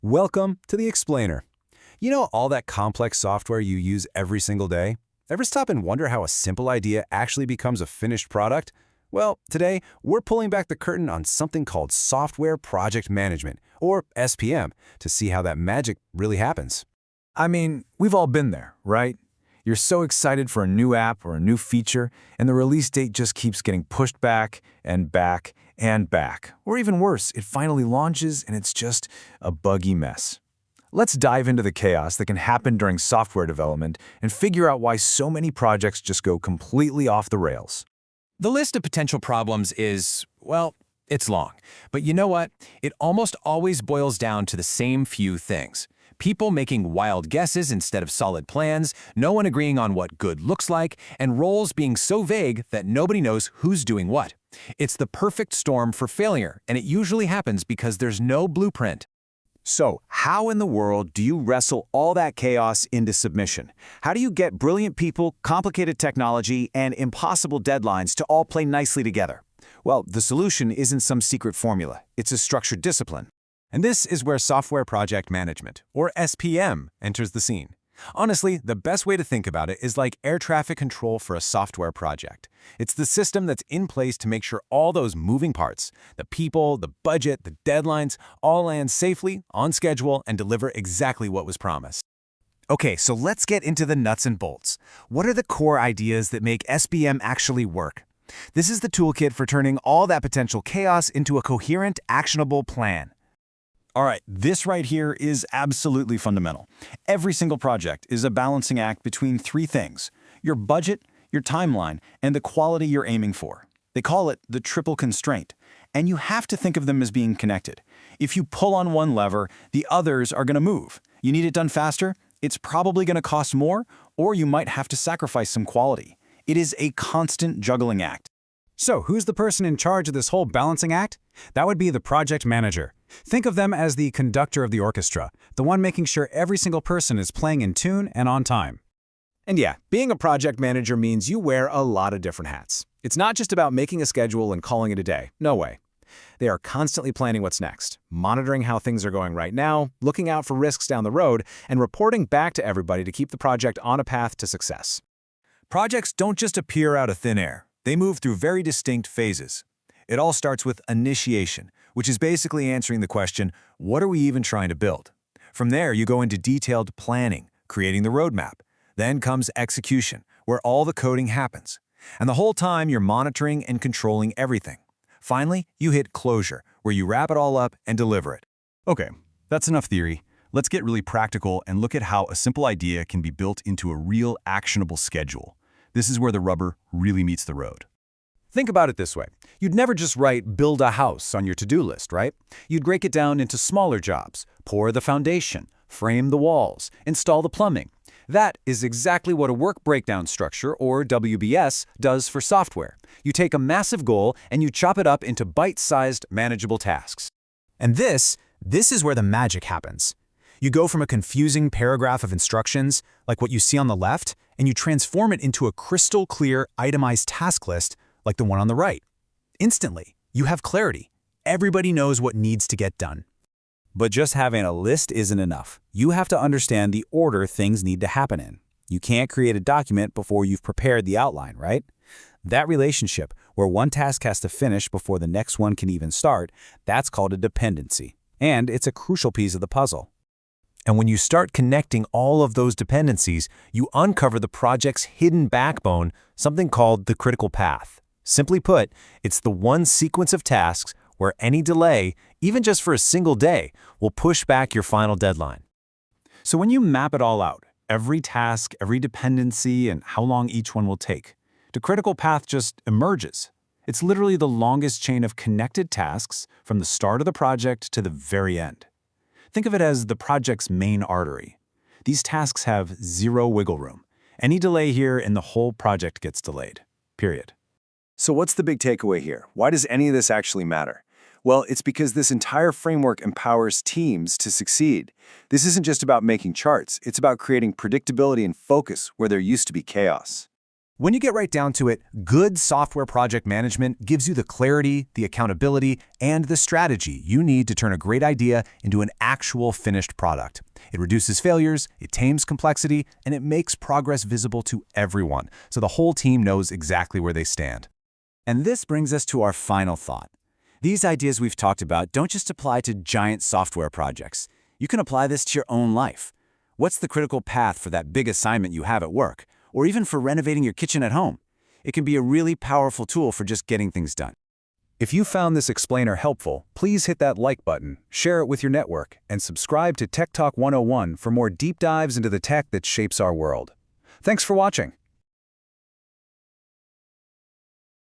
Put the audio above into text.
Welcome to the Explainer. You know all that complex software you use every single day? Ever stop and wonder how a simple idea actually becomes a finished product? Well, today we're pulling back the curtain on something called software project management, or SPM, to see how that magic really happens. I mean, we've all been there, right? You're so excited for a new app or a new feature, and the release date just keeps getting pushed back and back and back. Or even worse, it finally launches and it's just a buggy mess. Let's dive into the chaos that can happen during software development and figure out why so many projects just go completely off the rails. The list of potential problems is, well, it's long. But you know what? It almost always boils down to the same few things. People making wild guesses instead of solid plans, no one agreeing on what good looks like, and roles being so vague that nobody knows who's doing what. It's the perfect storm for failure, and it usually happens because there's no blueprint. So, how in the world do you wrestle all that chaos into submission? How do you get brilliant people, complicated technology, and impossible deadlines to all play nicely together? Well, the solution isn't some secret formula. It's a structured discipline. And this is where software project management, or SPM, enters the scene. Honestly, the best way to think about it is like air traffic control for a software project. It's the system that's in place to make sure all those moving parts, the people, the budget, the deadlines, all land safely, on schedule, and deliver exactly what was promised. Okay, so let's get into the nuts and bolts. What are the core ideas that make SPM actually work? This is the toolkit for turning all that potential chaos into a coherent, actionable plan. All right, this right here is absolutely fundamental. Every single project is a balancing act between three things: your budget, your timeline, and the quality you're aiming for. They call it the triple constraint, and you have to think of them as being connected. If you pull on one lever, the others are going to move. You need it done faster, it's probably going to cost more, or you might have to sacrifice some quality. It is a constant juggling act. So who's the person in charge of this whole balancing act? That would be the project manager. Think of them as the conductor of the orchestra, the one making sure every single person is playing in tune and on time. And yeah, being a project manager means you wear a lot of different hats. It's not just about making a schedule and calling it a day. No way. They are constantly planning what's next, monitoring how things are going right now, looking out for risks down the road, and reporting back to everybody to keep the project on a path to success. Projects don't just appear out of thin air. They move through very distinct phases. It all starts with initiation, which is basically answering the question, what are we even trying to build? From there, you go into detailed planning, creating the roadmap. Then comes execution, where all the coding happens. And the whole time, you're monitoring and controlling everything. Finally, you hit closure, where you wrap it all up and deliver it. Okay, that's enough theory. Let's get really practical and look at how a simple idea can be built into a real actionable schedule. This is where the rubber really meets the road. Think about it this way. You'd never just write "build a house" on your to-do list, right? You'd break it down into smaller jobs, pour the foundation, frame the walls, install the plumbing. That is exactly what a work breakdown structure, or WBS, does for software. You take a massive goal and you chop it up into bite-sized, manageable tasks. And this is where the magic happens. You go from a confusing paragraph of instructions, like what you see on the left, and you transform it into a crystal clear, itemized task list, like the one on the right. Instantly, you have clarity. Everybody knows what needs to get done. But just having a list isn't enough. You have to understand the order things need to happen in. You can't create a document before you've prepared the outline, right? That relationship, where one task has to finish before the next one can even start, that's called a dependency. And it's a crucial piece of the puzzle. And when you start connecting all of those dependencies, you uncover the project's hidden backbone, something called the critical path. Simply put, it's the one sequence of tasks where any delay, even just for a single day, will push back your final deadline. So when you map it all out, every task, every dependency, and how long each one will take, the critical path just emerges. It's literally the longest chain of connected tasks from the start of the project to the very end. Think of it as the project's main artery. These tasks have zero wiggle room. Any delay here and the whole project gets delayed. Period. So what's the big takeaway here? Why does any of this actually matter? Well, it's because this entire framework empowers teams to succeed. This isn't just about making charts. It's about creating predictability and focus where there used to be chaos. When you get right down to it, good software project management gives you the clarity, the accountability, and the strategy you need to turn a great idea into an actual finished product. It reduces failures, it tames complexity, and it makes progress visible to everyone, so the whole team knows exactly where they stand. And this brings us to our final thought. These ideas we've talked about don't just apply to giant software projects. You can apply this to your own life. What's the critical path for that big assignment you have at work? Or even for renovating your kitchen at home? It can be a really powerful tool for just getting things done. If you found this explainer helpful, please hit that like button, share it with your network, and subscribe to Tech Talk 101 for more deep dives into the tech that shapes our world. Thanks for watching.